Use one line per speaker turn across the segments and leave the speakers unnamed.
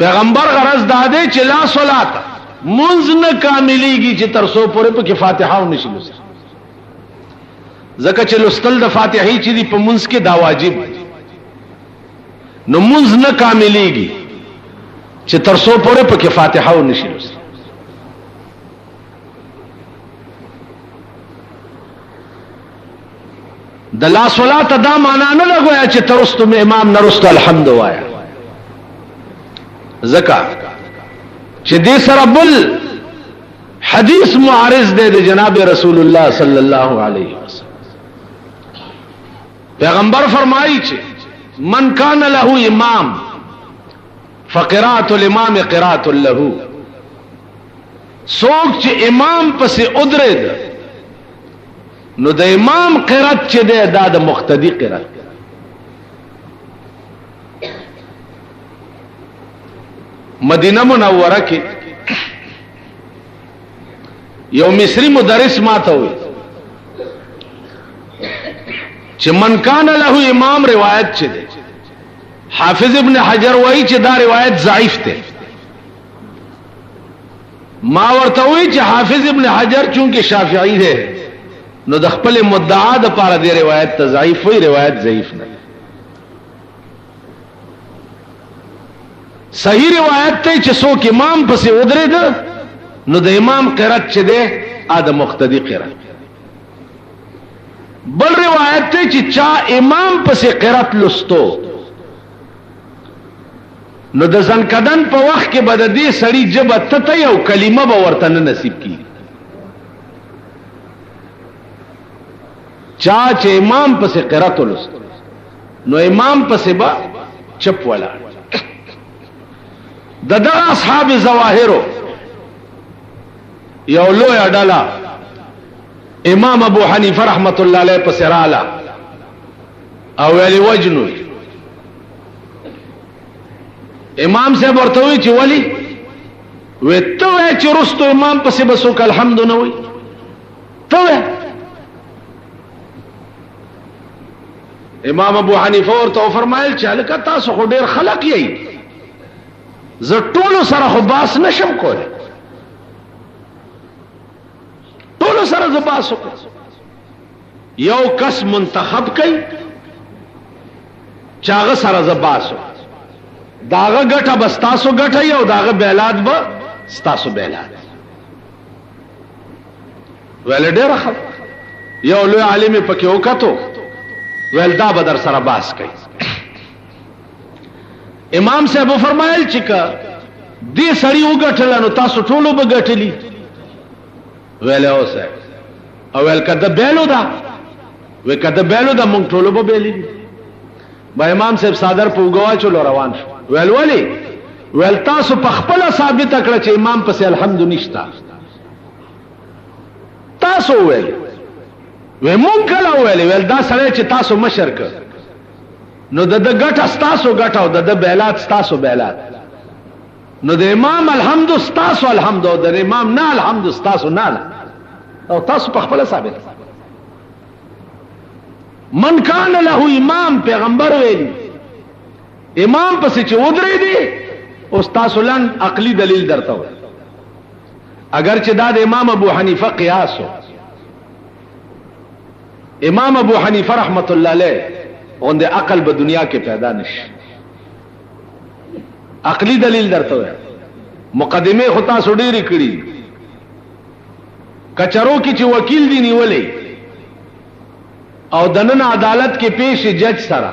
پیغمبر غرض داده چې لا صلات منځ نه کاملېږي چې تر څو پورې په فاتحه ونشي لوستل. ځکه چې لوستل د فاتحې چې دی په منځ کې دا واجب دی، نو منځ نه کاملېږي چې تر څو پورې په فاتحه ونشي لوستل. د لا صلات دا معنا نه لګویا چې ترستو امام نرستو الحمد وایا، ځکه چې دې سره بل حدیث معارض دی د جناب رسول الله صلی الله علیه وسلم. پیغمبر فرمایي چې من کان له امام فقراءة الامام قراءة له، څوک چې امام پسې ودرېد نو د امام قرات چې ده دا د مقتدی قرات. مدینه منوره کې یو مصری مدرس ماته وي چې من کان له امام روایت چې ده، حافظ ابن حجر وایي چې دا روایت ضعیف ده. ما ورته وایي چې حافظ ابن حجر چونکه شافعی ده نو د خپل مدعا د پاره دی روایت ته ضعیف وي، روایت ضعیف نه. صحیح روایت ته چې څوک امام پسې ودرېد نو د امام قرات چې ده ا د مقتدی قرات. بل روایت ته چې چا امام پسې قرات لستو نو د ځنکدن په وخت کې بد دې سړی جبه ته یو کلمه به ورته نصیب کی. چا چې امام پسې قرات ولست نو امام پسې با چپ ولا. دغه اصحاب ظواهرو یو لوی اډالا امام ابو حنیفه رحمت الله علیه پسې رااله او ویلی وجنو. امام صاحب ورته وی چې ولی وته وی چې رستو امام پسې بسوک الحمد نه وی ته. امام ابو حنیفه ورته فرمایل چې لکه تاسو خو ډیر خلق یې، زه ټولو سره خو باس نشم کولی، ټولو سره زه باس وکړم. یو کس منتخب کړي چې هغه سره زه باس وکړم، داغه ګټه بس تاسو ګټه یو، داغه بیلات به تاسو بیلات. ویل ډیر خلق یو لوی عالم پکې وکړو ویل دا بدر سره باس کوي. امام صاحب فرمایل چې کا دې سړی وګټل نو تاسو ټولو به ګټلی. ویل او صاحب او ویل کده بیلو دا وی کده بیلو دا مونږ ټولو به بیلی. با امام صاحب صادر په وګوا چلو روان شو. ویل ولی ویل تاسو په خپل ثابت کړ چې امام پسې الحمد نشتا. تاسو ویل وی مونږ کله ویل دا سړی چې تاسو مشر کړ نو د ګټه تاسو ګټه او د بیلات تاسو بیلات، نو د امام الحمد تاسو الحمد او د امام نه الحمد تاسو نه، او تاسو په خپل ثابت. من کان له امام پیغمبر ویلی امام پسې چې ودرې دي او تاسو لن عقلی دلیل درته و. اگر چې دا د امام ابو حنیفه قیاس و، امام ابو حنیفه رحمت الله علیه غنده عقل به دنیا کې پیدا نشي. عقلی دلیل درته و. مقدمه خو تاسو ډېری کړی، کچرو کې چې وکیل دی نیولې او دنن عدالت کې پیش جج سره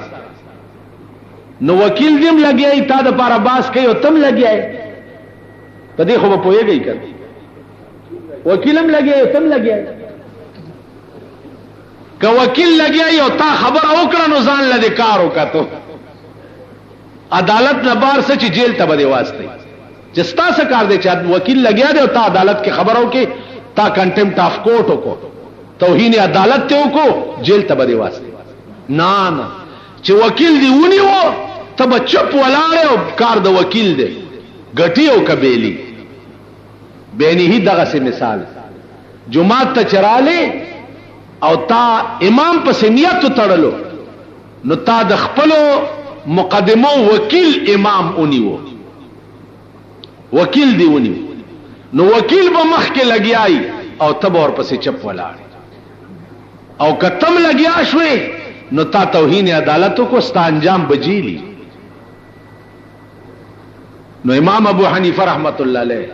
نو وکیل دیم لګیای تا د پاره باس کوي او تم لګیای په دې خو په پوهیږي کړه. وکیلم لګیای تم لګیای، که وکیل لګیای او تا خبر او کړه نو ځان لدی کار وکړو. عدالت نه بار سچ جیل ته بده واسطه چې ستاسو کار دی چې وکیل لګیا دی او تا عدالت کې خبرو کې تا کنټمپټ اف کورټ وکړو، توهین عدالت ته وکړو، جیل ته بده واسطه. نه نه چې وکیل دی ونیو ته چپ ولاړ او کار د وکیل دی ګټي او کبيلي بینه دغه سي مثال. جمعه ته چراله او تا امام په سمیت تړلو نو تا د خپل مقدمو وکیل امام اونیو وکیل دی ونی نو وکیل به مخ کې لګیای او تب اور پسې چپ ولاړ او کتم لګیا شوې نو تا توهین عدالت کو ستا انجام بجیلی. نو امام ابو حنیفه رحمت الله علیه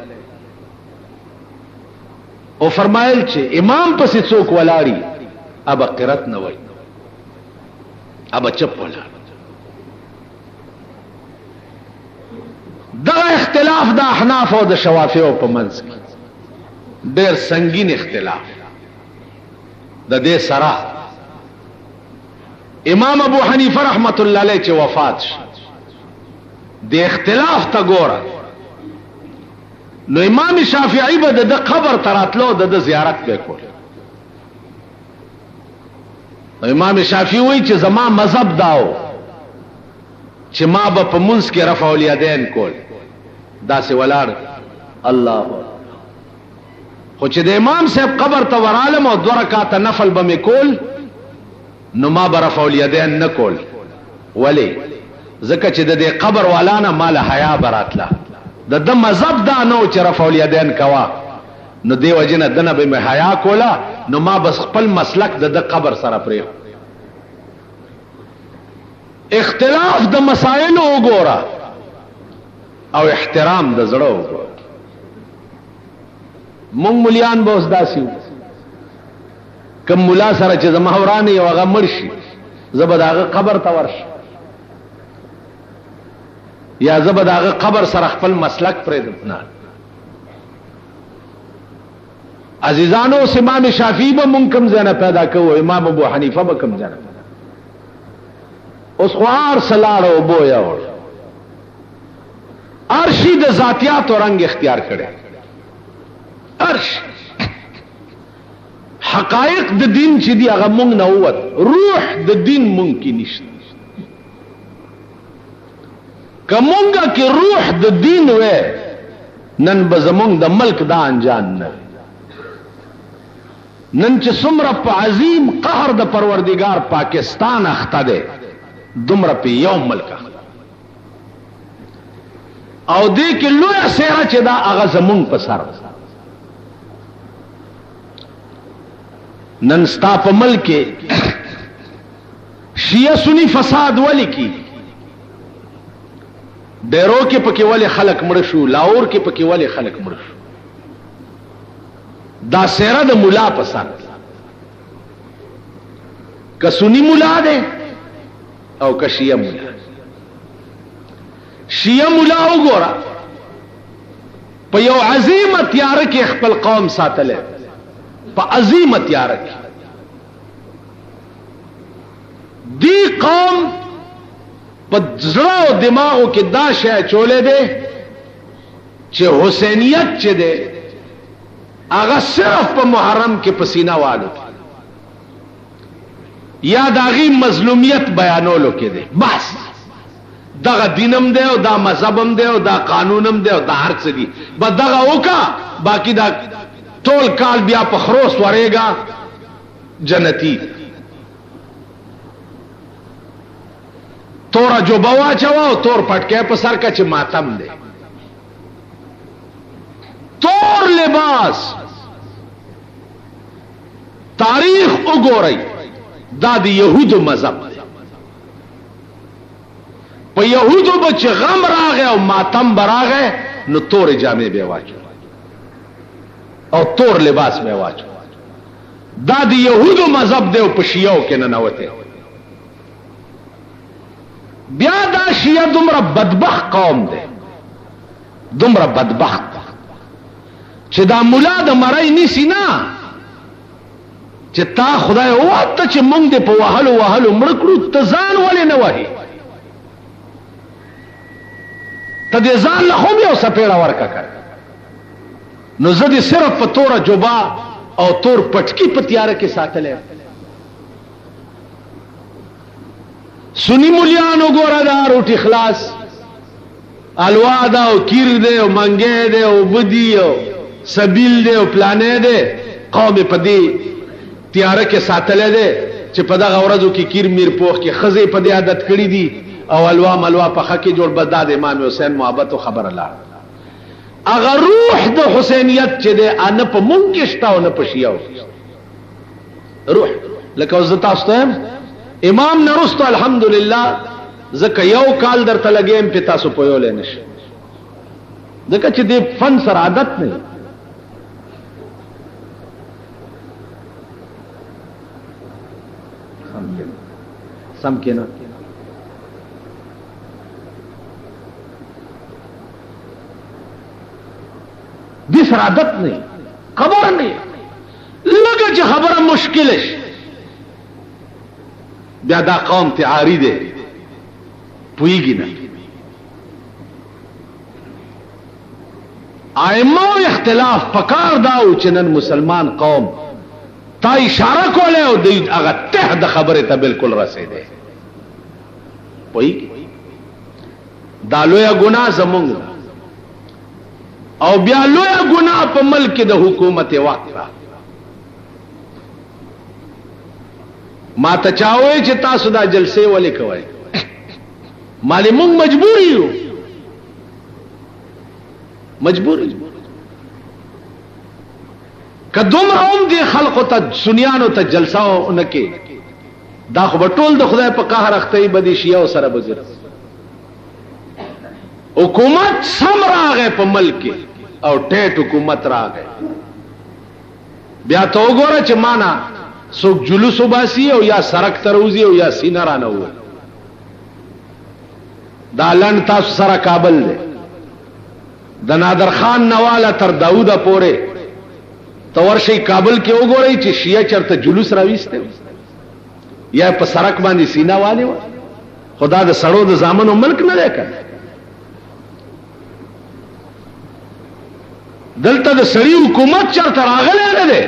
او فرمایل چې امام پسې څوک ولاړی اب قرت نه وای اب چپ ولاړ. دا اختلاف د احناف او د شوافیو په منځ کې ډېر سنگین اختلاف. د دې سره امام ابو حنیفه رحمت الله علیه چې وفات شو د اختلاف ته ګوره نو امام شافعی به د قبر تراتلو د زیارت به کول. امام شافعی وایي چې زما مذهب داو چې ما به په منځ کې رفع الیدین کول داسې ولاړ الله خو چې د امام صاحب قبر ته ورالم او 2 رکعات نفل به مې کول نو ما به رفع الیدین نه کول. ولی ځکه چې د دې قبر والا نه مال حیا براتله د مذهب دا نو چې رفع الیدین کوا نو دی وجنه دنه به مې حیا کولا نو ما بس خپل مسلک د قبر سره پرې. اختلاف د مسائل وګوره او احترام د زړه وګوره. مونږ مليان به اوس داسي کم مولا سره چې زما ورانه یو هغه مرشي زبد هغه قبر ته ورشي یا زبد هغه قبر سره خپل مسلک پرې دپنا. عزیزانو امام شافعی به مونږ کم ځای پیدا کوو امام ابو حنیفه به کم ځای اوس خوار سلاړ او بویا ور ارشی د ذاتیات او رنگ اختیار کړي. ارش حقائق د دین چې دی هغه مونږ نه ووت روح د دین مونږ کې نشته. کومګه کې روح د دین وې نن به زمونږ د ملک دا انجام نه نن چې څومره په عظیم قهر د پروردگار پاکستان اخته ده دومره په یو ملک او دې کې لوی سیره چې دا هغه زمونږ په سر نن ستا په ملک شیعه سنی فساد ولی کی ډیرو کې پکې ولی خلق مړ شو لاهور کې پکې ولی خلق مړ شو دا سیره د مولا په سر که سنی مولا ده او که شیعه مولا. شیعه مولا وګوره په یو عظیمه تیاره کې خپل قوم ساتله په عظیمه تیاره کې دی قوم په زړه او دماغو کې دا شی چولې ده چې حسینیت چې ده هغه صرف په محرم کې پسینه والو یا داغي مظلومیت بیانولو کې ده بس دغه دینم ده او دا مذهبم ده او دا قانونم ده او دا هر څه دي بس دغه وکا باقی دا ټول کال بیا په خروس ورېګا جنتی تورا جو بوا چوا او تور پټکې په سر کا چې ماتم ده تور لباس تاریخ وګورئ دا د يهودو مذهب په يهودو به چې غم راغی او ماتم براغی نو تور جامې به واچو او تور لباس به واچو دا د يهودو مذهب دی او په شیعو کې نه نوته. بیا دا شیعه دومره بدبخت قوم دی دومره بدبخت چې دا مولا د مړی نیسی نه چې تا خدای وته چې مونږ دې په وهلو مړ کړو ته ځان ولې نه وهي ته دې ځان له هم یو سپېړه ورکا کړ نو زه دې صرف په توره جوبا او تور پټکی په تیاره کې ساتلې. سنی مولیانو ګوره دا روټي خلاص الوا دا او کیر دې او منګې دې او بدی او سبیل دې او پلانې دې قوم په دې تیاره کې ساتلې دې چې په دغه ورځو کې کیر میر پوخ کې خزې په دې عادت کړې دي او الوا ملوا په حق کې جوړ بداد امام حسین محبت او خبر الله اگر روح د حسینیت چې ده ان په مونږ کې شته او نه په شیعو روح لکه وز تاسو ته امام نرستو الحمدلله زکه یو کال درته لګیم په تاسو پویول نه شي ځکه چې د فن سره عادت نه سم کې نه د سره عادت نه خبر نه لکه چې خبره مشکل شي بیا دا قوم تعاری دی پویږي نه ائمه اختلاف پکار داو چې نن مسلمان قوم تا اشاره کوله او د هغه ته د خبره ته بالکل رسیدي پویږي دا لوی ګناه زمونږ او بیا لوی ګناه په ملک د حکومت وقفه ما ته چاوي چې تاسو دا جلسه ولې کوي مالی مونږ مجبور یو مجبور کدوم روم دي خلقو ته سنیانو ته جلسه نکي دا خو ټول د خدای په قهر اخته بدی شیعه سره بزر حکومت سم راغې په ملک او ټیټ حکومت راغې بیا ته وګوره چې معنا څوک جلوس وباسي او یا سرک تروزی او یا سینه رانه و دا لن تاسو سره کابل دی د نادر خان نواله تر داوود پورې تورشي کابل کې وګورئ چې شیعه چرته جلوس راويسته یا په سرک باندې سینه والے و خدا د سړو د زامنو ملک نه لیکل دلته د سړی حکومت چرته راغلی نه دی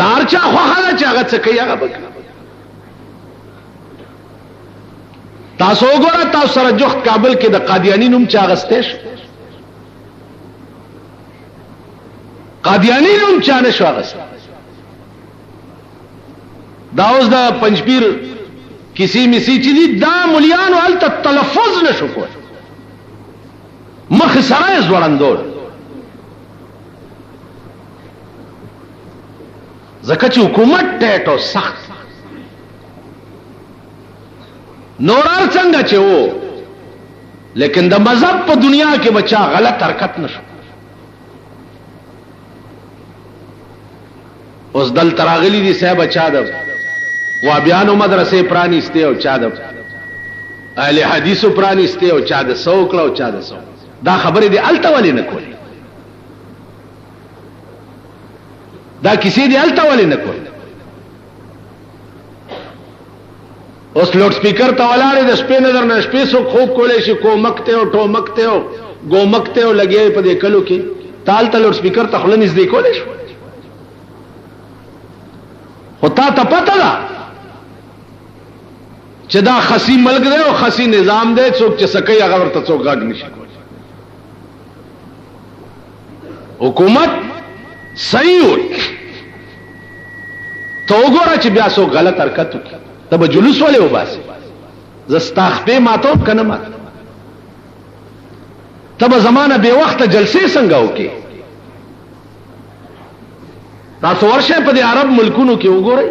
دارچا خوخه چې هغه څه کوي هغه وکړي تاسو وګوره تاسو سره جوخت کابل کې د قادیانی نوم چا غسته شو قادیانی نوم چا نشو غسته دا اوس د پنځپیر کسی مسی چې دي دا مليانو ال تلفظ نشو کول مخ سره زوړندول زکه چې حکومت ټیټ او سخت نورار څنګه چې وو لیکن د مذهب په دنیا کې بچا غلط حرکت نشو اوس دل تراغلی دي صاحب چا د وابیانو مدرسې پرانیسته او چا د اهل حدیثو پرانیسته او چا د سوکړه او چا د سو دا خبره دي التولی نه کوي دا کسی دی التولی نه کوي اوس لوډ سپیکر ته ولاړې د شپې نظر نه شپې سو خوب کولې شي کو مکته او ټو مکته او گو مکته او لګي په دې کلو کې تال ته لوډ سپیکر ته خلنځ دی کولې شو هوتا ته پته ده چې دا خسی ملک دی او خسی نظام دی څوک چې سکی هغه ورته څوک غاډ نشي حکومت صحیح وي تو وګوره چې بیا څوک غلط حرکت وکړي تب جلوس والے وباسي زستاخپه ماتو کنه مات تب زمانہ بے وخت جلسے څنګه وکي تاسو ورشه په دې عرب ملکونو کې وګورئ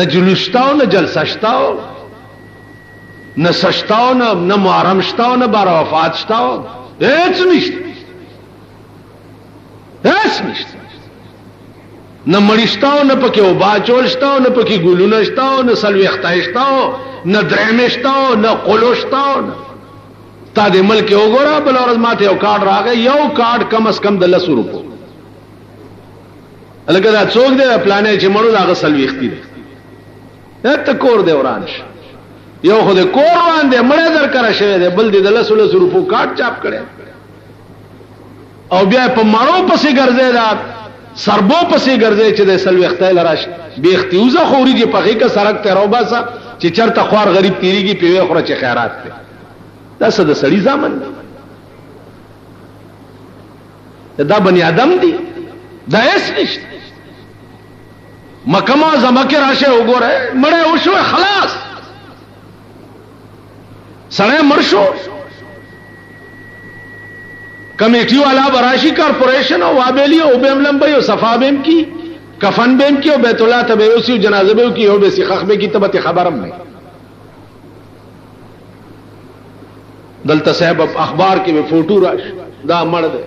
نه جلوستاو نه جلسشتاو نه سشتاو نه محرم شتاو نه بار وفات شتاو هیڅ نشته هیڅ نشته نه مړشتاو نه پکې او باچولشتاو نه پکې ګولونشتاو نه سلويختایشتاو نه درېمشتاو نه قلوشتاو تا دې ملک وګوره بل ورځ ماته یو کارت راغی یو کارت کم از کم د 100 روپو لکه دا څوک دی پلانې چې مړو دا سلويختی دی ته کور دی ورانش یو خو دې کور باندې مړ در کرا شوی دی بل دې د 100 روپو کارت چاپ کړي او بیا په مړو پسې ګرځي دا سربو پسې ګرځي چې د سلوي اختیل راش به اختیوزه خوري چې په هغه سرک ته روباسه چې چرته خوار غریب تیریږي پیوي خوره چې خیرات ده دا څه د سړی ځامن دا بنی آدم دی دا هیڅ نشته مکه معظمه کې راشه وګوره مړې وشو خلاص سړی مرشو کمیٹی والا براشی کارپوریشن او وابلی او بهم لمبی او صفا بهم کی کفن بهم کی او بیت الله ته به اوسی جنازه به کی او به سیخخ به کی تبت خبرم نه دلته صاحب اخبار کې به فوټو راش دا مړ ده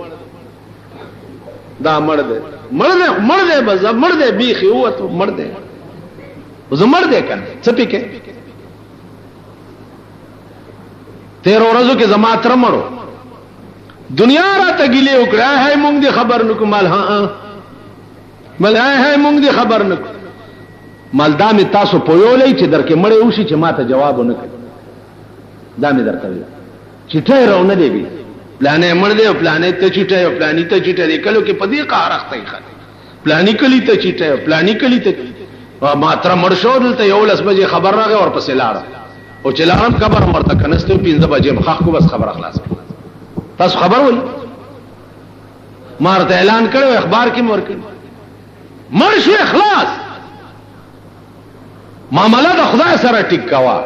دا مړ ده مړ ده بس مړ ده بیخي وته مړ ده زه مړ ده کنه څه پکې تیر ورځو کې زما تر مړو دنیا را تګلې وکړه هاي مونږ دي خبر نکو مال ها مال هاي مونږ دي خبر نکو مال دا می تاسو پویولې چې درکې مړې وشي چې ماته جواب نه کړ دا می درته ویل چټه راو نه دی پلانې مړ دی او پلانې ته چټه او پلانې ته چټه دی کلو کې پدې قارخته ښه پلانې کلی ته چټه او پلانې کلی ته ما تر مړ شو دلته یو لس بجې خبر راغی اور پسې لاړ او چې لاړم خبر مرته کنهسته 15 بجې مخ کو بس خبر خلاص تاسو خبر ول مارته اعلان کړو اخبار کې مور کې مړ شو اخلاص معاملې د خدای سره ټیک کوا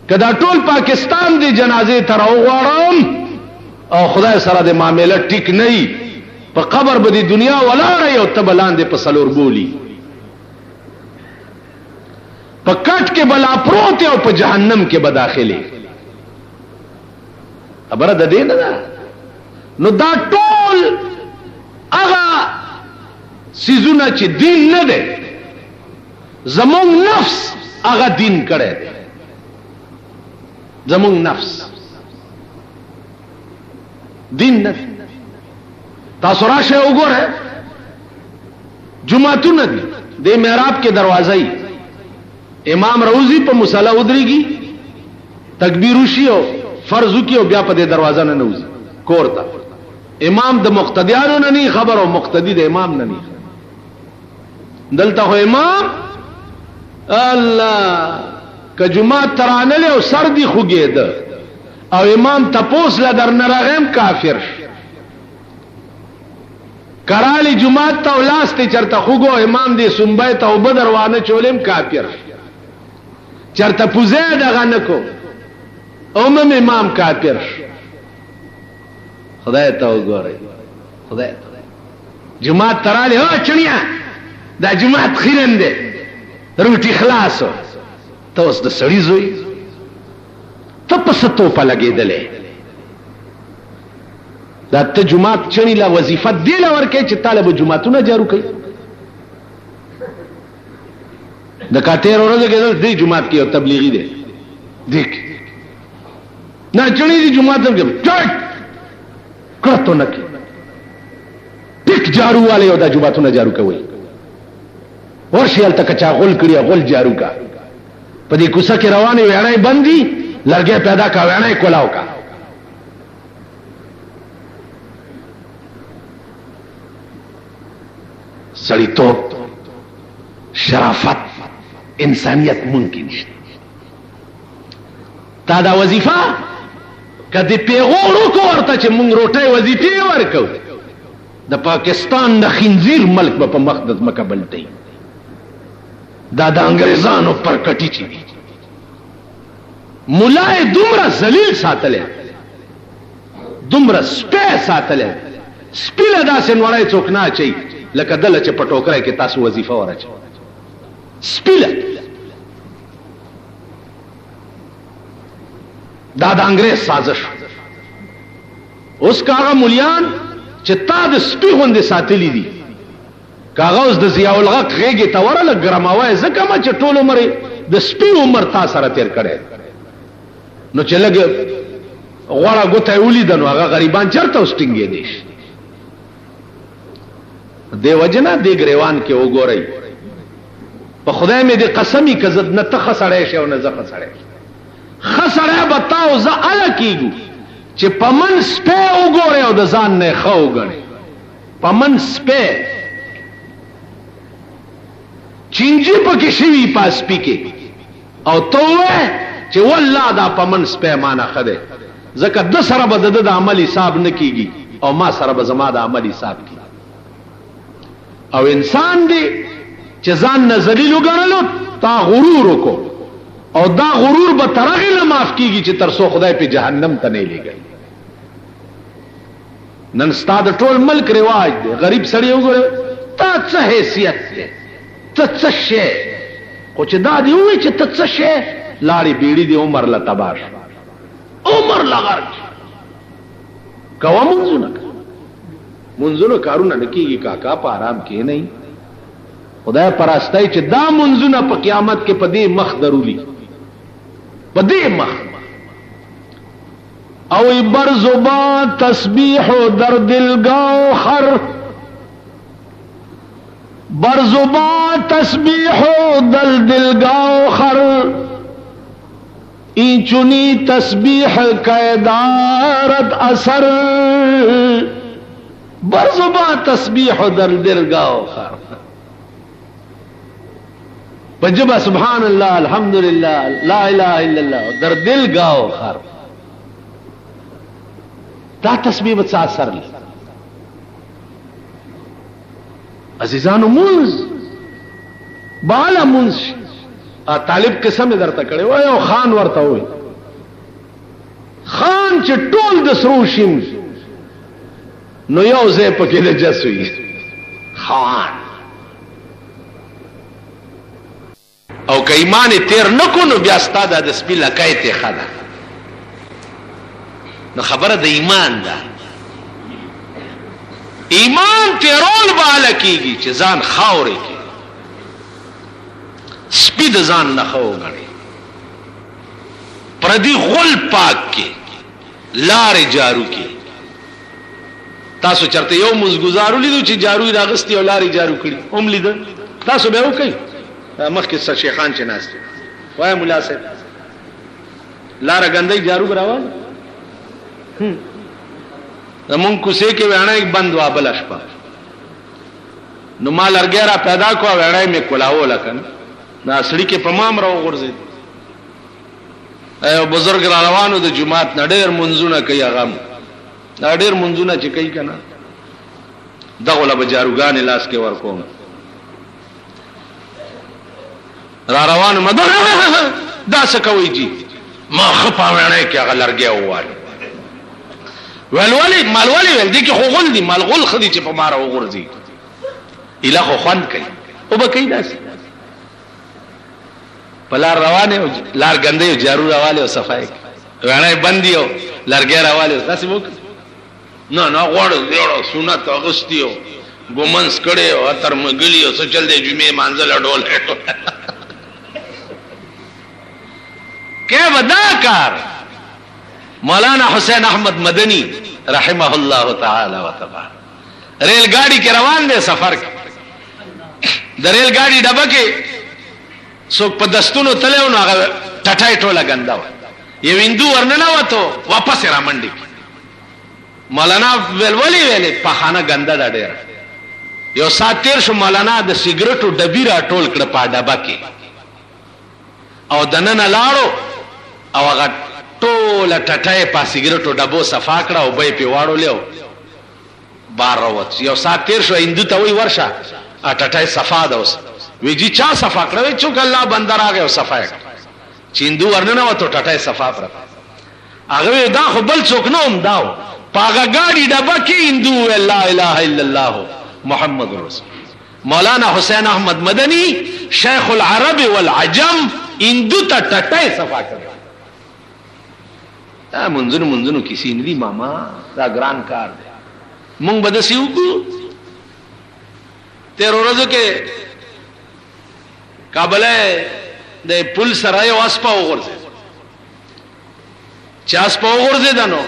کدا ټول پاکستان دی جنازه تر وغواړم او خدای سره د معاملې ټیک نه ای په قبر به د دنیا ولاړ یو تبلان دی په سلور بولی په کټ کې بلا پروت او په جهنم کې به داخلي خبره د دې نه ده نو دا ټول هغه سيزونه چې دین نه ده زمون نفس هغه دین کړي دی زمون نفس دین نه تاسو راشه وګوره جمعتون دي د محراب کې دروازه امام روزي په مصلا ودرېږي تکبیر وشي او فرض کی او بیا په دروازه نه نوځي کوړه امام د مقتدیانو نه نه خبر او مقتدی د امام نه نه دلته هو امام الله که جمعه ترانه له سر دی خوګید او امام تپوس لا در نراغم کافر کرالی جمعه ته ولاسته چرته خوګو امام دی سنبای ته وبدر وانه چولم کافر چرته پوزه دغه نکو امام کافر خدای ته وګورئ خدای جمعه تراله ها چنیا دا جمعه خیرن ده روټي خلاصو ته اوس د سړی زوی ته په ستو په لګېدلې دا ته جمعه چنی لا وظیفه دی لور کې چې طالب جمعهونه جارو کوي د کاتیر ورځ کې د جمعه کې تبلیغي ده دیک نه چنی دی جمعه ته ټټ کړه نه کې ټیک جارو والے او د جمعهونه جارو کوي ورشي الته کچا غول کړی غول جارو کا په دې کوڅه کې روانې وړای بندي لرګي پیدا کا وړای کولاو کا سړیتوب شرافت انسانیت ممکن نشته تا دا وظیفه کدی پیغورو کو ورته چې مونږ روټي وظیفه ورکو د پاکستان د خنزیر ملک په مقدس مقبلته دا د انګريزانو پر کټی چي مولای دومره ذلیل ساتل دومره سپه ساتل سپیله داسې نوړای څوک نه چي لکه دله چې پټوکرای کې تاسو وظیفه ورچ سپیله دا د انګريز سازش اوس کاغه مولیان چې تا د سپی غوندې ساتلی دي کاغذ د ضیاء الحق غیږي ته ورله ګرماوای ځکه ما چې ټول عمر د سپی عمر تا سره تیر کړي نو چې لګ غوړه ګوته ولیدنو هغه غریبان چرته وستنګې دي دی وجنه دی ګریوان کې وګورئ په خدای مې دې قسمی کزد نه ته خسړې شه او نه زه خسړې خسړې بتاو زه اله کیږي چې پمن سپه وګورئ او د ځان نه خو وګڼئ پمن سپه چینجی پکې شوی پاس پکې او توه چې والله دا پمن سپه معنا خده ځکه د سره به د عمل حساب نه کیږي او ما سره به زما د عمل حساب کیږي او انسان دی چې ځان نه ذلیل وګڼلو تا غرور وکړو او دا غرور به ترغه نه معاف کیږي چې تر څو خدای په جهنم ته نه لګي نن ستا د ټول ملک رواج دی غریب سړی وګوره تا څه حیثیت دی ته څه شی خو چې دا دی وایي چې ته څه شی لاړې بیړي دی عمر له تباش عمر له غرق کوه منځونه کارونه نه کېږي کاکا په آرام کې نه خدای پرستای چې دا منځونه په قیامت کې په دې مخ درولی په دې مخ او برزبا تسبیح در دلگاو خر برزبا تسبیح در دلگاو خر این چنی تسبیح قیدارت اثر برزبا تسبیح در دلگاو خر بجبا سبحان اللہ الحمدللہ لا الہ الا اللہ در دلگاو خر دا تسبیح بچا اثر لی عزیزانو منز بالا منز طالب قسم در تکڑے ہوئے او خان ورتا ہوئی خان چه ټول د سرو شین نو یو ځای پکې د جس ہوئی خان او که ایمان تیر نکو نو بیا ستا دا د سپی لکای تی خدا نو خبره د ایمان ده ایمان تیرول بالا کیږي چې ځان خاورې کې سپی د ځان نه خو غړي پردي غل پاک کې لارې جارو کې تاسو چرته یو مزګزارو لیدو چې جارو راغستي او لارې جارو کړي هم لیدل تاسو به وکړئ مخکې څه شیخان چې ناست وای مولا صاحب لار غندې جارو براوال مونږ کوسه کې وینا یک بند وا بل شپه نو مال ارګرا پیدا کو وینا می کولاو لکن دا سړی کې پمام راو غورځي ایو بزرګ روانو د جمعات نډیر منځونه کوي هغه نډیر منځونه چې کوي کنه دغه له بجاروګان لاس کې ورکوم را روانو مده دا څه کوي جی ما خپا وینا کې هغه لرګي ووال ولولي مالولي ول دي کې خو غل دي مال غل خدي چې په مار وغورځي اله خو خوند کوي او به کوي داسې پلار روانه لار غندې جارو راواله او صفای غړای بنديو لرګي راواله داسې وک نه غوړ دیړو سنت اغستیو ګومنس کړي او تر مګلیو څه چل دی جمعه مانځل ډول کې ودا کار مولانا حسین احمد مدنی رحمه الله تعالی و تبارک ریل گاڑی کې روان دي سفر کې د ریل گاڑی ډبه کې څوک په دستونو تلو نو هغه ټټای ټوله ګندا و یو هندو ورننه وته واپس را منډي مولانا ولولي ویلې په خانه ګندا ډېر یو ساتیر شو مولانا د سیګریټو ډبی را ټول کړ په ډبه کې او دننه لاړو او هغه ټول ټټای په سیګریټو ډبو صفا کړه او به په واړو لیو بار راوت یو ساتیر شو هندو ته وی ورشه ا ټټای صفا ده اوس ویجی چا صفا کړو چې الله بندر راغی او صفا کړ چې هندو ورننه وته ټټای صفا پر هغه دا خو بل څوک نه هم داو پاګه گاډي ډبه کې هندو لا اله الا الله محمد رسول مولانا حسین احمد مدنی شیخ العرب والعجم هندو ته ټټای صفا کړ دا منځونو کسی ندی ماما دا ګران کار دی مونږ به داسې وکړو تیر ورځو کې کابل د پل سره یو اسپا وغورځېد چې اسپا وغورځېد نو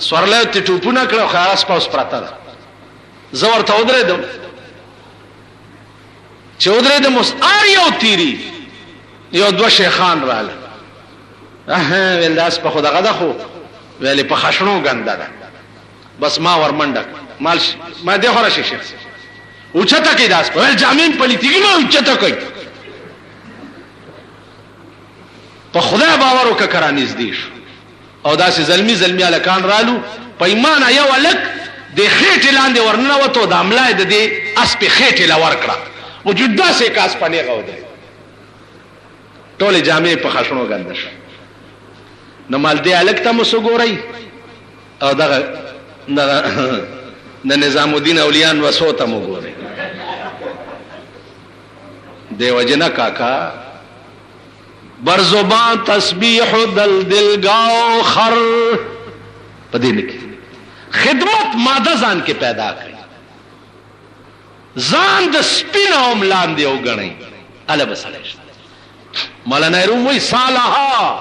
سورلی ته ټوپونه کړه خو اسپا اوس پرته ده زه ورته ودرېدم چې ودرېدم اوس ار یو تیری یو دوه شیخان راغله ویل داس په خدا غدا خو ویل په خشنو ګنده ده بس ما ورمنډک مال ما دې خورا شي شیخ او چته کې داس په جامین پلیتیګي نو چته کوي په خدای باور وکړه نږدې شو او داسې زلمی الکان رالو په ایمان یو الک د خېټ لاندې ورننه وته د عملای د دې اس په خېټ لا ور کړه او جدا سه کاس پنه غوډه ټول جامې په خشنو ګنده شو نو مال دې الک ته مو سګورای او دغه د نظام الدین اولیان وسوته مو ګوري دیو جنا کاکا بر زبان تسبیح دل دل گاو خر پدې نه کې خدمت ماده ځان کې پیدا کړي ځان د سپین او ملان دی او غني الا بسله مولانا روم وی صالحا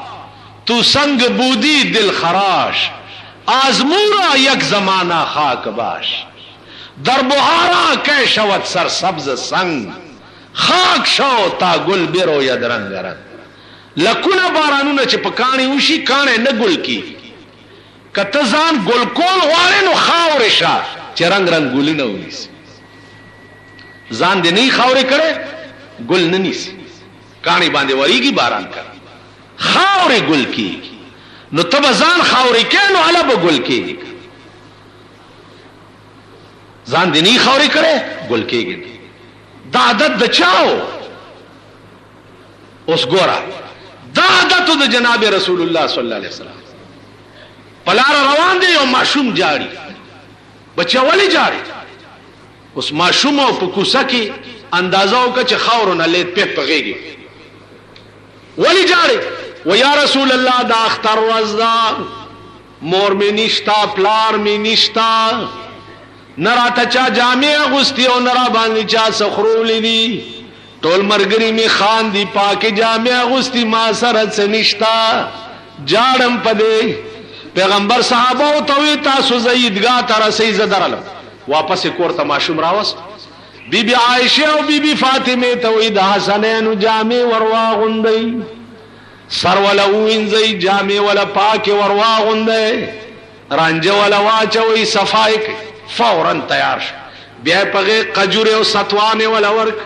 تو سنگ بودی دل خراش آزمورا یک زمانہ خاک باش در بہارا کے شوت سر سبز سنگ خاک شو تا گل بیرو ید رنگ رنگ لکونا بارانونا چه پکانی وشی کانے نگل کی کتزان گل کول وارے نو خاور شا چه رنگ رنگ گلی نویسی زان دے نہیں خاورے کرے گل ننیسی کانی باندے وریگی باران کر خاورے گل کی نو تب زان خاورے کے نو علب گل کی زان دے نہیں خاورے کرے گل کی گی دا عادت دچاو اس گورا دا عادت دا جناب رسول اللہ صلی اللہ علیہ وسلم پلارا روان دے یو معشوم جاری بچہ ولی جاری اس معشوم او پکوسا کی اندازاو کا چه خاورو نا لیت پیپ پغیگی ولی جاری و یا رسول اللہ دا اختر وزدا مور میں نشتا پلار میں نشتا نرا تچا جامع غستی او نرا باندی چا سخرولی دی ټول مرگری میں خان دی پاک جامع غستی ما سرت سے نشتا جاڑم پدے پیغمبر صحابہ توی تاسو زیدگاہ تارا سی زدرلم واپس کور تا معشوم راوست بی بی عائشہ او بی بی فاطمه توی دا حسنین جامع وروا غندی سر ولا وینزی جامع ولا پاک وروا غندی رنج ولا واچوی صفائی فوراً تیار شو بیا پغه قجور او ستوانه ولا ورک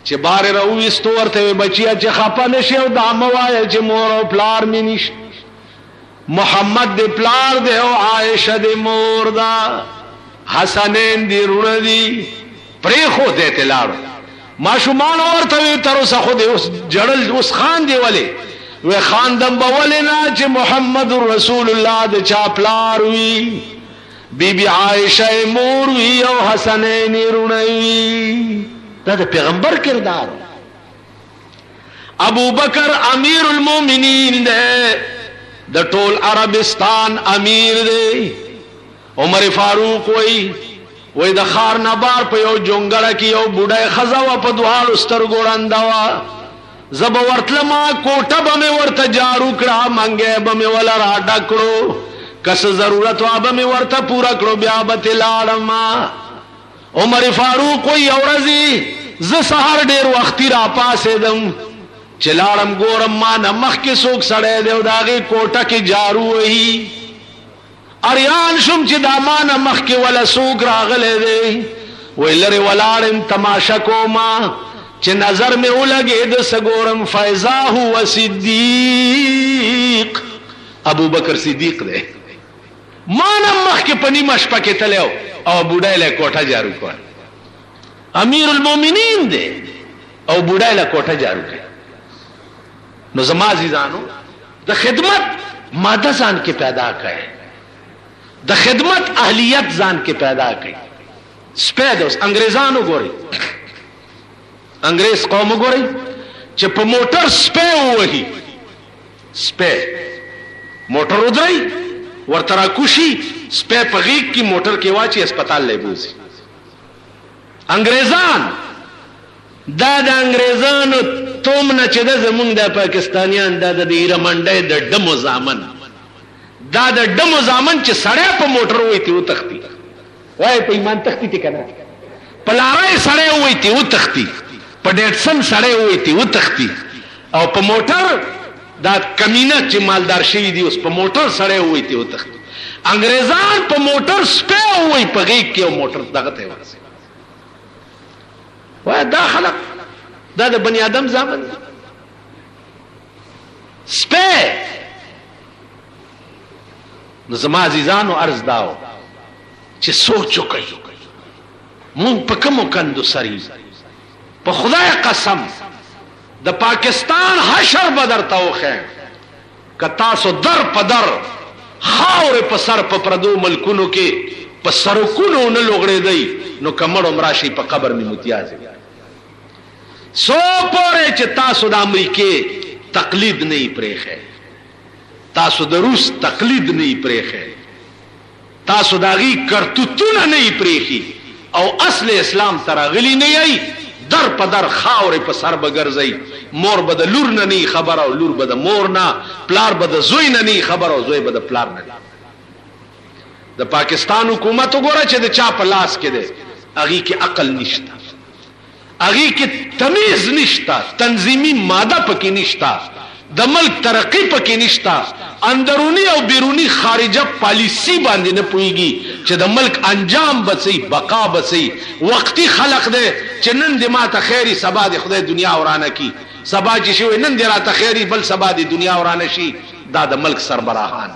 چې بار راويستو ورته بچیا چې خپه نشي او د اموای چې مور او پلار مې نش محمد دې پلار دې او عائشه دې مور دا حسنین دې رونه دي پرې خو دې تلار ما شومان ورته تر اوسه خو دې اوس جړل اوس خان دی ولی و خان دم بولنا چې محمد رسول الله دې چا پلار وی بی بی عائشہ مور وی او حسنین رونه وی دا د پیغمبر کردار ابو بکر امیر المومنین دے د ټول عربستان امیر دے عمر فاروق وی د خار نبار په یو جونګړه کې یو بوډای خزاوه په دوه سترګو راندا زب ورتلما کوټه به ورته جارو کړه منګه به ولا را ډکړو کس ضرورت وابه می ورته پورا کړو بیا به تلاړم عمر فاروق وی اورزی ز سحر ډیر وختي را پاسې دم چلاړم ګورم ما نمخ کې سوک سړې دیو داغه کوټه کې جارو وਹੀ اریان شم چې د ما نمخ کې ولا سوک راغله دی ویلره ولاړم تماشا کوما چې نظر می ولګې د سګورم فیضا هو صدیق ابو بکر صدیق دی ما نمخ کې پنی مشپه کې تلو او بوډای له کوټه جارو کړ امیر المومنین دی او بوډای له کوټه جارو کړ نو زما عزیزانو د خدمت ماده ځان کې پیدا کړي د خدمت اهلیت ځان کې پیدا کړي سپیدوس انګريزانو ګوري انګريز قوم ګوري چې په موټر سپې وਹੀ سپې موټر ودري ورترا کوشي سپې په غیږ کې موټر کې واچي هسپتال لې بوزي انګريزان دا د انګريزانو توم نه چې د زمونږ د پاکستانیان د ایرمنډې د ډمو ځامن دا د ډمو ځامن چې سړی په موټر وېتی و تختی وای په ایمان تختی ته کنه پلارای سړی وېتی و تختی په ډېرسن سړی وېتی و تختی او په موټر دا کمینه چې مالدار شي دي اوس په موټر سړی وېتی و تختی انګريزان په موټر سپې وې په غیږ کې او موټر دغه ته ورسي وای دا خلق دا د بنی آدم ځامن سپې نو زما عزیزانو عرض داو چې سوچ وکړئ مونږ په کومو کندو سری په خدای قسم د پاکستان حشر بدر توخه ک تاسو در په در خاورې په سر په پردو ملکونو کې په سرکونو نه لوغړېدی نو کمړ راشي په قبر مې متیازي سو پورې چې تاسو د امریکې تقلید نه یې پرېښی تاسو د روس تقلید نه یې پرېښی تاسو د هغې کرتوتونه نه یې پرېښي او اصل اسلام ته راغلي نه یئ در په در خاورې په سر به ګرځئ مور به د لور نه نه خبر او لور به د مور نه پلار به د زوی نه نه خبر او زوی به د پلار نه د پاکستان حکومت وګوره چې د چا په لاس کې دی هغې کې عقل نشته هغې کې تمیز نشته تنظیمي ماده پکې نشته د ملک ترقی پکې نشته اندرونی او بیرونی خارجه پالیسی باندې نه پوهیږي چې د ملک انجام بچي بقا بچي وقتی خلق دی چې نن دې ماته خیری سبا دې خدای دنیا ورانه کی سبا چې شوی نن دې راته خیری بل سبا دې دنیا ورانه شي دا د ملک سربراهان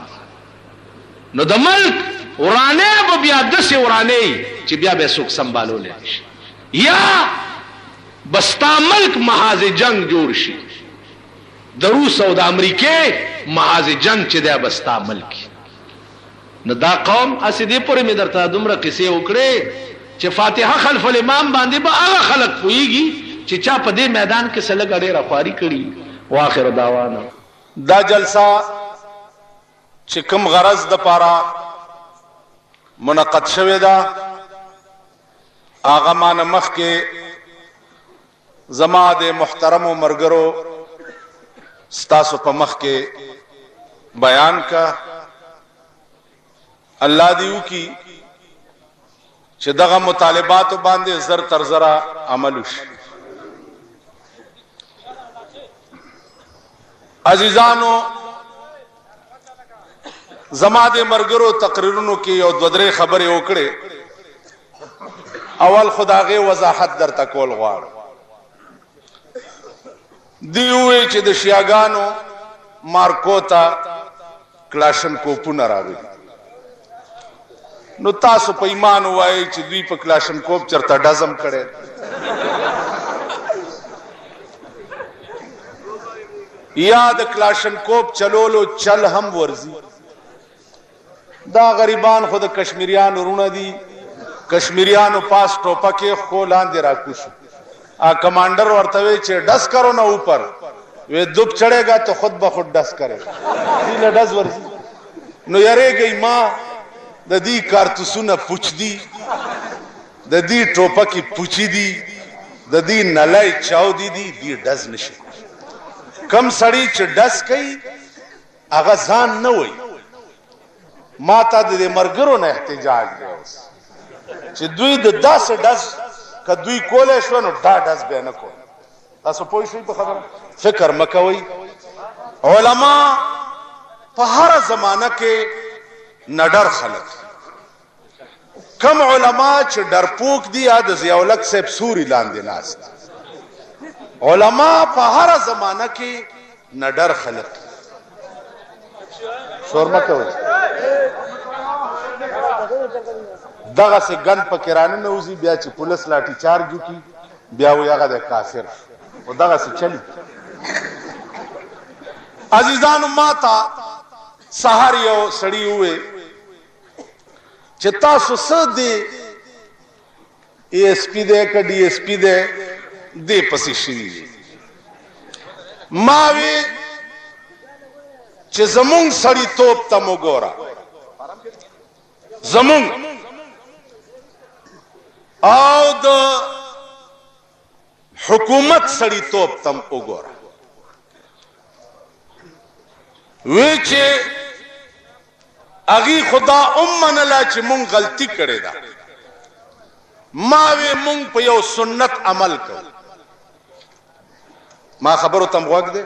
نو د ملک ورانه به بیا داسې ورانه چې بیا به څوک سنبالولی شي یا بستا ملک محاذ جنگ جوړ شي د روس او د امریکې محاذ جنگ چې دی بستا ملک نو دا قوم اسې دې پورې مې درته دومره قصې وکړې چې فاتحه خلف الامام باندې به هغه خلک پوهیږي چې چا په دې میدان کې څه لږه ډېره خواري کړي واخر دعوانا
دا جلسه چې کوم غرض د پاره منعقد شوې ده هغه ما نه مخکې زما د محترمو ملګرو ستاسو په مخ کې بیان کا الله دې وکړي چې دغه مطالبات باندې زر تر زره عمل وشي عزیزانو زما د ملګرو تقریرونو کې یو دوه درې خبرې وکړې اول خداغه وضاحت درته کول غواړم دیوی چې د شیاګانو مارکوتا کلاشن کوپونه راغلي نو تاسو په ایمان وایي چې دوی په کلاشن کوپ چرته ډزم کړي یا د کلاشن کوپ چلولو چل هم ورزي دا غریبان خود کشمیریانو رونه دي کشمیریانو پاس ټوپکې خو لاندې راکوشو کمانڈر ورته وی چې ډس کرو نا اوپر وی دب چڑھے گا تو خود بخود ډس کرے دیله ډز ورزي نو یریږي ما د دې کارتوسونه پوچ دي د دې ټوپکې پوچی دي د دې نلای چاو دي دې ډز نشي کم سړی چې ډز کوي هغه ځان نه وای ما ته د مرګرو نه احتجاج دی اوس چې دوی د داسې ډز که دوی کولای شو نو دا ډز به نه کول تاسو پوه شئ په خبره فکر مکوئ علما په هر زمانه کې نډر خلک کم علما چې ډرپوک دي یا د ضیاءالحق صاحب سوري لاندې ناست علما په هر زمانه کې نډر خلک شور مکوئ دغه سه ګن پکې رانه نوځي بیا چې پولیس لاټي چارج وکي بیا وي هغه د کافر او دغه سه چلی عزیزانو ماتا سحر یو سړی وې چې تاسو څه دی ای اس پی دې ک ډي اس پی دې دې پسې شي ما وی چې زمونږ سړی توپ ته وګوره زمونږ او د حکومت سړی توپ تم وګوره وی چې اغي خدا منلا چې مونږ غلطي کړې ده ما وی مونږ په یو سنت عمل کوو ما خبرو تم غوږ دی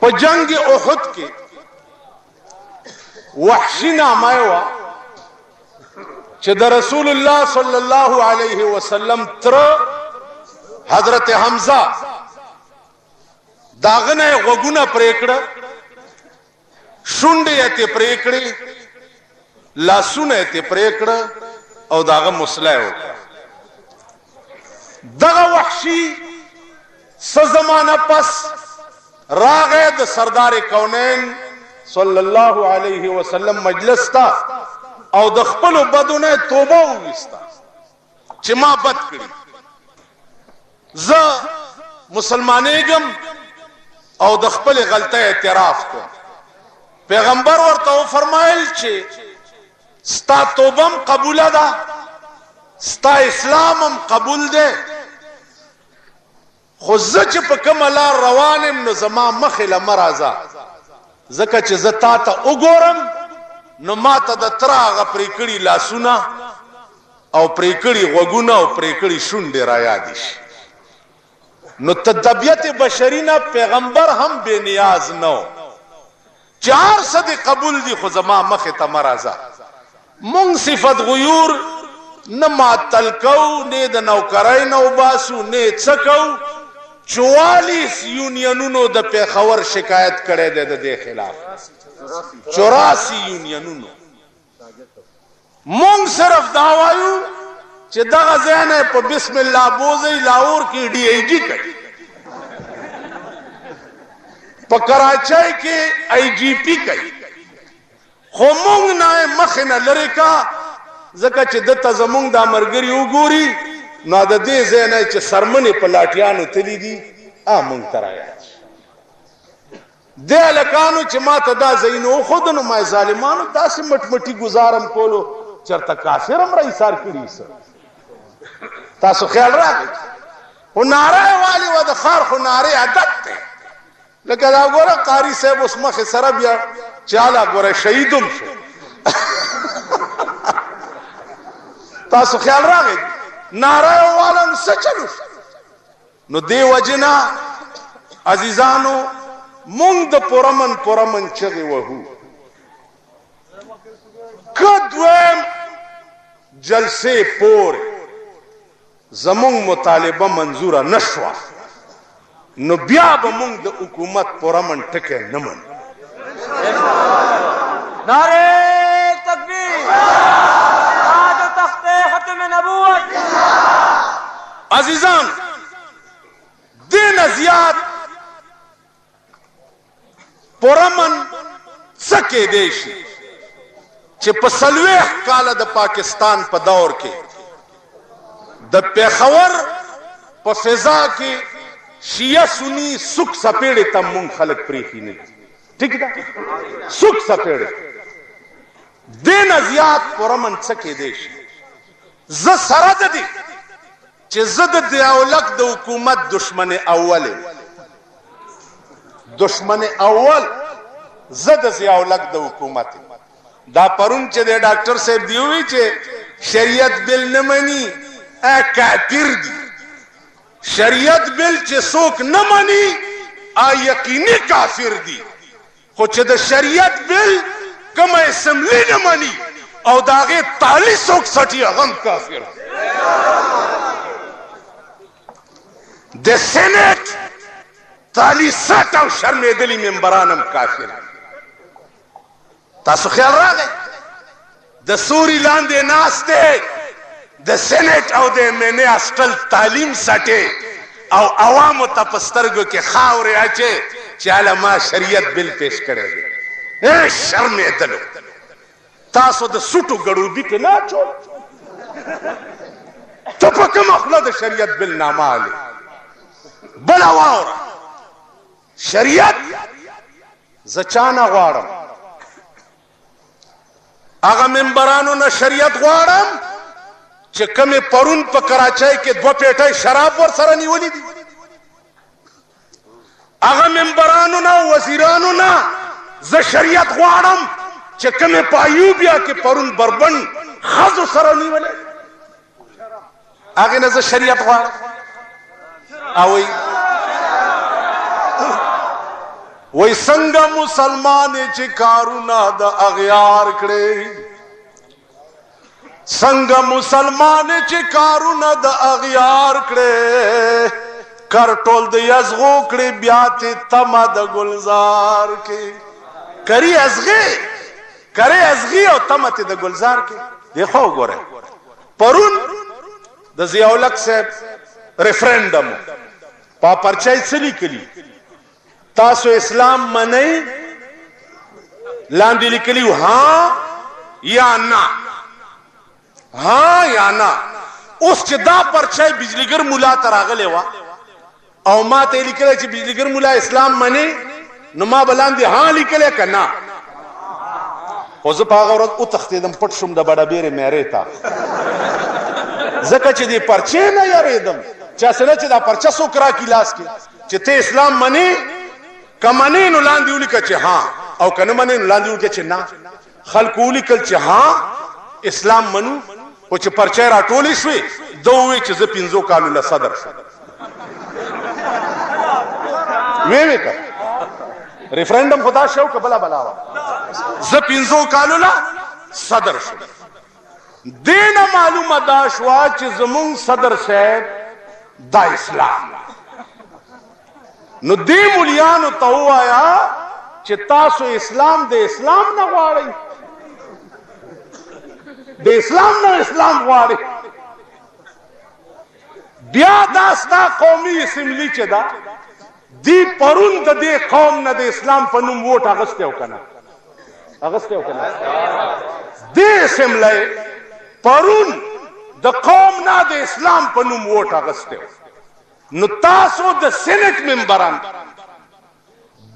په جنگ احد کې وحشي نامه وا چې د رسول الله صلی الله علیه وسلم تر حضرت حمزه داغنه غوګونه پریکړه شونډې ته پریکړې لاسونه ته پریکړه او داغه مصلح وکړه دغه وحشي څه زمانہ پس راغه د سردار کونین صلی الله علیه وسلم مجلس تا او د خپل بدونه توبه وستا چې ما بد کړی زه مسلمانېږم او د خپل غلطۍ اعتراف کوم پیغمبر ورته فرمایل چې ستا توبم قبول ده ستا اسلامم قبول ده خو زه چې په کومه لار روان یم نو زما مخې له مه راځه ځکه چې زه تا ته وګورم نو ما ته د تره هغه پرې کړي لاسونه او پرې کړي غوږونه او پرې کړي شونډې را یادې شي نو طبیعت بشري نه پیغمبر هم بے نیاز نه و چې هر څه دې قبول دي خو زما مخې ته مه راځه مونږ صفت غیور نه معطل کوو نه د نوکرۍ نه وباسو نه څه کوو 44 یونینونو د پیښور شکایت کړی دی د دې خلاف 84 یونینونو مونږ صرف دا وایو چې دغه ځای نه په بسم الله بوځئ لاهور کې ډي ای جي کوي په کراچۍ کې آی جی پی کوي خو مونږ نه مخې نه لرې کا ځکه چې دته زمونږ دا ملګري وګوري نو د دې ځای نه چې سرمنې په لاټیانو تلي دي مونږ ته رایاد شي دې هلکانو چې ما ته دا ځایونه وښوده نو ما ظالمانو داسې مټمټي ګزارم کولو چېرته کافر هم را ایثار کړي څه تاسو خیال راغی خو ناره یې والي وه د ښار خو نارې عادت دی لکه دا ګوره قاري صاحب اوس مخې سره بیا چې هله ګوره شهید هم شو تاسو خیال راغی ناره یې وواله نو څه چلو نو دې وجې نه عزیزانو مونږ د پرمن چغې وهو که دویم جلسې پورې زمونږ مطالبه منظوره نه شوه نو بیا به مونږ د حکومت پرمن ټکی نه منو
نعرہ تکبیر تاج و تخت ختم نبوت
عزیزان دین زیاد پرمن څه کېدی شي چې په 40 کاله د پاکستان په دور کې د پیښور په فضا کې شیعه سنی سک سپېړې ته مونږ خلک پرېښي نه دي ټیک ده سک سپېړې دې نه زیات پرمن څه کېدی شي زه سره د دې چې زه د ضیاءالحق د حکومت دشمن اول یم دشمن اول زه د ضیاءالحق د حکومت دا پرون چې د ډاکټر صاحب دی وی چې شریعت بل نه مني کافر دي شریعت بل چې څوک نه مني یقیني کافر دي خو چې د شریعت بل کومه اسمبلی نه مني او د هغې تالي څوک څټي هغه هم کافر د سینټ تالي څټ او شرمېدلي ممبران هم کافر تاسو خیال راغی د سوري لاندې ناست دی د سینټ او د ایم اسټل تعلیم سټې او عوامو ته په سترګو کې خاورې اچې چې هله ما شریعت بل پیش کړی دی شرمېدلو تاسو د سوټو ګړوبي کې نه اچول ته په کومه خوله د شریعت بل نامه هلې بله واوره شریعت زه چا نه غواړم هغه ممبرانو نه شریعت غواړم چې کومې پرون په کراچۍ کې 2 پیټۍ شراب ورسره نیولي دي هغه ممبرانو نه وزیرانو نه زه شریعت غواړم چې کومې په ایوبیا کې پرون بربند ښځو سره نیولې هغې نه زه شریعت غواړم او وای څنګه مسلمان چې کارونه د اغیار کړي څنګه مسلمان چې کارونه د اغیار کړي کرټول د یزغو کړي بیا ته تمه د گلزار کې کری ازغي او تمه ته د گلزار کې دیکھو ګوره پرون د ضیاءالحق صاحب ریفرندم په پرچای څه لیکلي تاسو اسلام منئ لاندې لیکلی ها یا نه، ها یا نه. اوس چې دا پرچای بجلیګر مولا ته راغلی وه او ما ته یې لیکلی چې بجلیګر مولا اسلام منې، نو ما به لاندې ها لیکلی که نه. خو زه په هغه ورځ وتښتېدم، پټ شوم د بډهبېرې میرې ته، ځکه چې دې پرچې نه یارېدم. چا سره چې دا پرچه څوک راکړي لاس کې چې ته اسلام منې، که منې نو لاندې ولیکه چې ها، او که نه منې نو لاندې ولیکه چې نه. خلکو ولیکل چې ها اسلام منو، خو چې پرچې راټولې شوې ده وویل چې زه 5 کالو له صدر شم. ویې که ریفرنډم خو دا شو که بله بلا وه، زه 5 کالو له صدر شم. دې نه معلومه دا شوه چې زمونږ صدر صاحب دا اسلام. نو دې مولیانو ته ووایه چې تاسو اسلام د اسلام نه غواړئ، د اسلام نه اسلام غواړئ. بیا دا ستا قومي اسمبلي چې ده، دی پرون د دې قوم نه د اسلام په نوم ووټ اغستی او که نه، اغستی او که نه. دې اسمبلی پرون د قوم نه د اسلام په نوم ووټ اغستی. نو تاسو د سینټ ممبران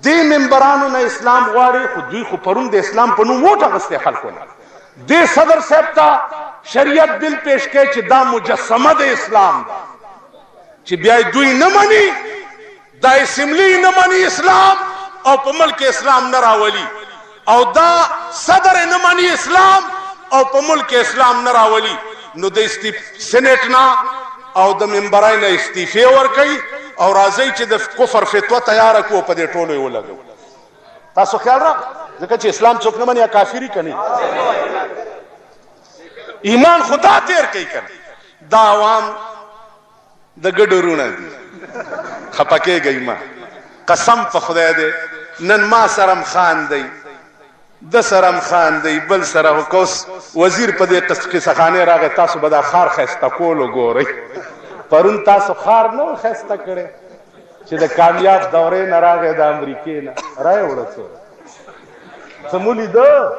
دې ممبرانو نه اسلام غواړي، خو دوی خو پرون د اسلام په نوم ووټ اغستی خلکو نه. دې صدر صاحب ته شریعت بل پیش کړي چې دا مجسمه د اسلام ده، چې بیا دوی نه مني، دا اسمبلی نه مني اسلام او په ملک اسلام نه راولي، او دا صدر نه مني اسلام او په ملک اسلام نه راولي. نو د سینټ نه او د ممبرای نه استعفی ورکوي او راځي چې د کفر فتوا تیاره کړو، په دې ټولو یې ولګو. تاسو خیال راغلی، ځکه چې اسلام څوک نه مني یا کافري کني، ایمان خدا تیر کوي کنه. دا عوام د ګډو رونه دي، خپه کېږئ مه، قسم په خدای دی. نن ما سرم خان دی، د سرم خان دی، بل سره کوس وزیر په دې قصهخانې راغی، تاسو به دا خار ښایسته کول وګورئ. پرون تاسو خار نه و ښایسته کړی چې د کامیاب دورې نه راغی د امریکې نه، رایې وړه څه مو لیده؟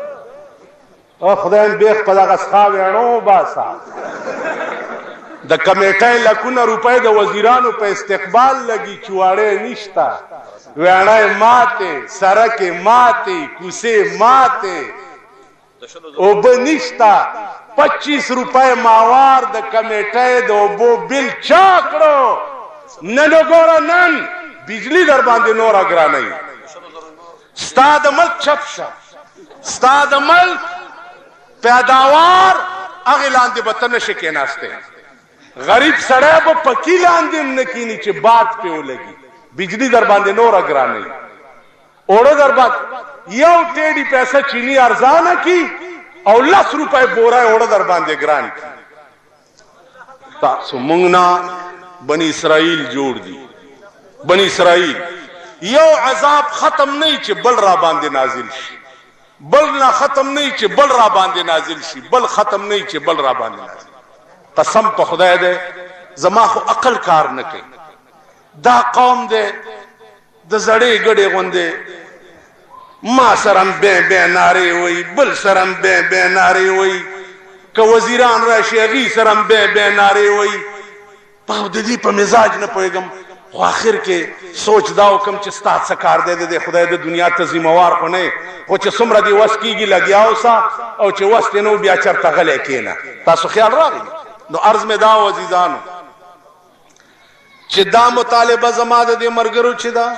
خدای م بیخ په دغه څښا ویڼو باسه. د کمیټۍ لکونه روپۍ د وزیرانو په استقبال لګي، چواړې نشته، ویڼۍ ماتې، سرکې ماتې، کوسې ماتې، اوبه نشته. 25 روپۍ ماوار د کمیټۍ د اوبو بل چا کړو. نن وګوره، نن بجلی در باندې نوره ګرانوي. ستا د ملک چپ شه، ستا د ملک پیداوار هغې لاندې به ته نشې کېناستی. غریب سړی به پکي لاندې هم نه کینی چې باد پې ولګي. بجلی در باندې نوره ګرانوي، اوړه در باندې یو ټیډي پیسه چینی ارزانه کی او 10 روپۍ بوره اوړه در باندې ګران کی. تاسو موږ نه بني اسرائیل جوړ دي. بني اسرائیل یو عذاب ختم نه چې بل را باندې نازل شي، بل نه ختم نه چې بل را باندې نازل شي، بل ختم نه چې بل را باندې نازل. قسم په خدای دی، زما خو عقل کار نه کوي. دا قوم دی د زړې ګډې غوندې، ما سرم بے بے نارې وی، بل سرم بے بے نارې وی، که وزیران راشي هغې سرم بے بے نارې وی. د دې په مزاج نه پوهېږم، خو آخر کې سوچ دا وکم چې ستا څه کار دی د خدای د دنیا ته ذموار خو نه، خو چې څومره دې وس کېږي لګیا اوسه، او چې وس دې نه بیا چېرته غلی کښېنه. تاسو خیال راغلی؟ نو عرض مې دا و عزیزانو چې دا مطالبه زما د دې ملګرو چې دا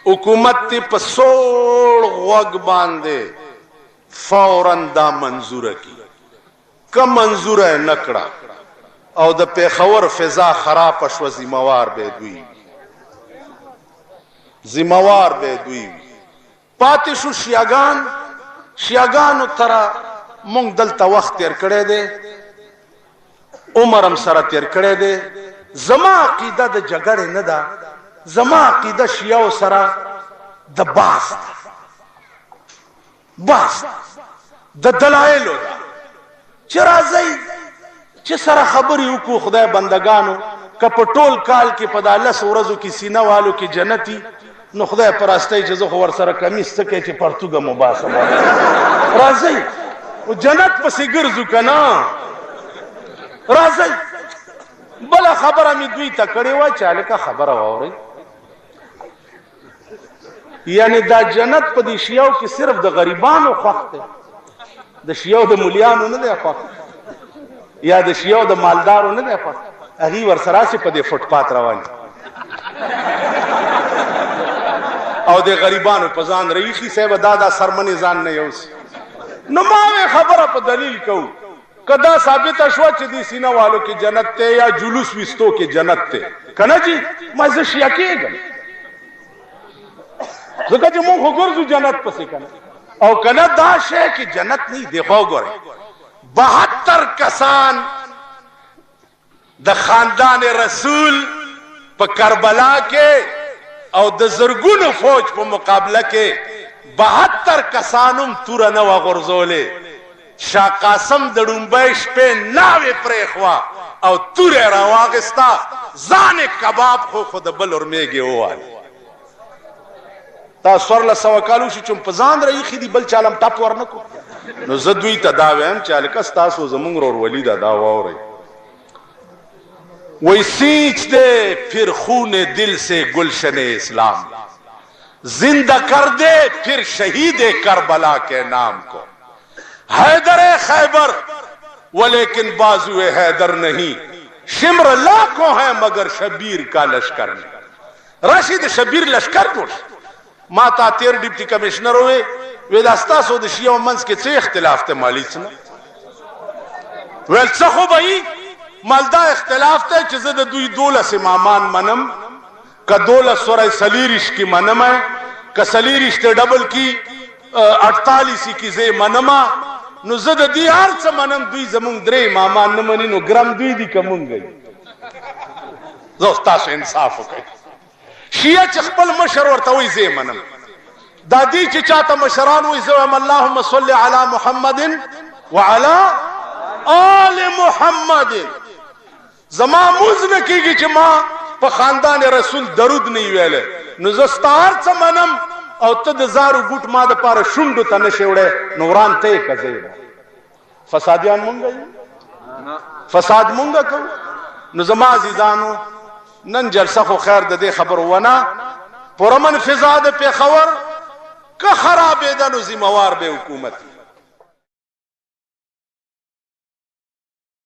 حکومت ته په سوړ غوږ باندې فوراً دا منظوره کړي. که منظوره یې نه کړه او د پېښور فضا خرابه شوه، ذموار به دوی، ذموار به دوی. پاتې شو شیعګان. شیعګانو تره مونږ دلته وخت تیر کړی دی، عمر هم سره تیر کړی دی. زما عقیده د جګړې نه ده، زما عقیده شیعو سره د باس ده، باس د دلایلو ده چې راځئ چې سره خبرې وکړو. خدای بندگانو که په ټول کال کې په دا 10 ورځو کې سینه والو کې جنتي نو خدای پرستی چې زه خو ورسره کمیس څه کوي چې پرتوګه مباسم راځئ جنت پسې ګرځو که نه راځئ بله خبره مې دوی ته کړې وه چې هلکه خبره واورئ یعنی دا جنت په دې شیاو کې صرف د غریبانو خوښ دی د شیاو د مولیانو نه دی خوښ یا د شیاو د مالدارو نه دی خوښ هغوی ورسره هسې په دې فوټپات روان او د غریبانو په ځان رایخي صاحب دا سرمنې ځان نه یوسي نو ما وې خبره په دلیل کوو که دا ثابته شوه چې دې سینه والو کې جنت دی یا جلوس ویستو کې جنت دی که نه جي ما زه شیعه کېږم ځکه چې مونږ خو ګرځو جنت پسې که نه او که نه دا شی کې جنت نه دی خو ګورئ 72 کسان د خاندان رسول په کربلا کې او د زرګونو فوج په مقابله کې 72 کسانم توره نه وه غورځولې شاه قاسم د ډومبۍ شپې ناوې پرېښوه او توره یې راواخېسته ځان یې کباب خو د بل ورمېږې ووالې تا 1400 کال وشي چې په ځان راایښي دي بل چاله هم ټپ ورنه کړو نو زه دوی ته دا وایم چې هلکه ستاسو زمونږ ورورولي ده دا واورئ وہی سینچ دے پھر خون دل سے گلشن اسلام زندہ کر دے پھر شہید کربلا کے نام کو حیدر خیبر ولیکن بازو حیدر نہیں شمر لاکھوں ہیں مگر شبیر کا لشکر نہیں راشد شبیر لشکر جوڑ ما تا 13 ڈپٹی کمشنر ہوئے ویل استاسو د شیعو منځ کې څه اختلاف ته مالی څه ویل څه خو به مالدا اختلاف ته چې زه د دوی 12 امامان منم که 12 سوره سلیریش کی منم که سلیریش ته ډبل کی 48 کی زه منم نو زه د دې هر څه منم دوی زمونږ 3 امامان نه مني نو ګرم دوی دي که مونږ زه تاسو انصاف وکړئ شیعه چې خپل مشر ورته وایي زه منم دا دی چې چاته مشران وایي زه وایم اللهم صل علی محمد وعلى آل محمد زما موز نه کېږي چې ما په خاندان رسول درود نه ویلی نو زه ستا هر څه منم او ته د زارو بوټ ما دپاره شونډو ته نشې وړی نو وران ته یې که زه یم فسادیان مونږ یو فساد مونږ کوو نو زما عزیزانو نن جلسه خو خیر د دې خبر ونه پرمن فضا د پېښور که خرابېده نو ذمهوار به حکومت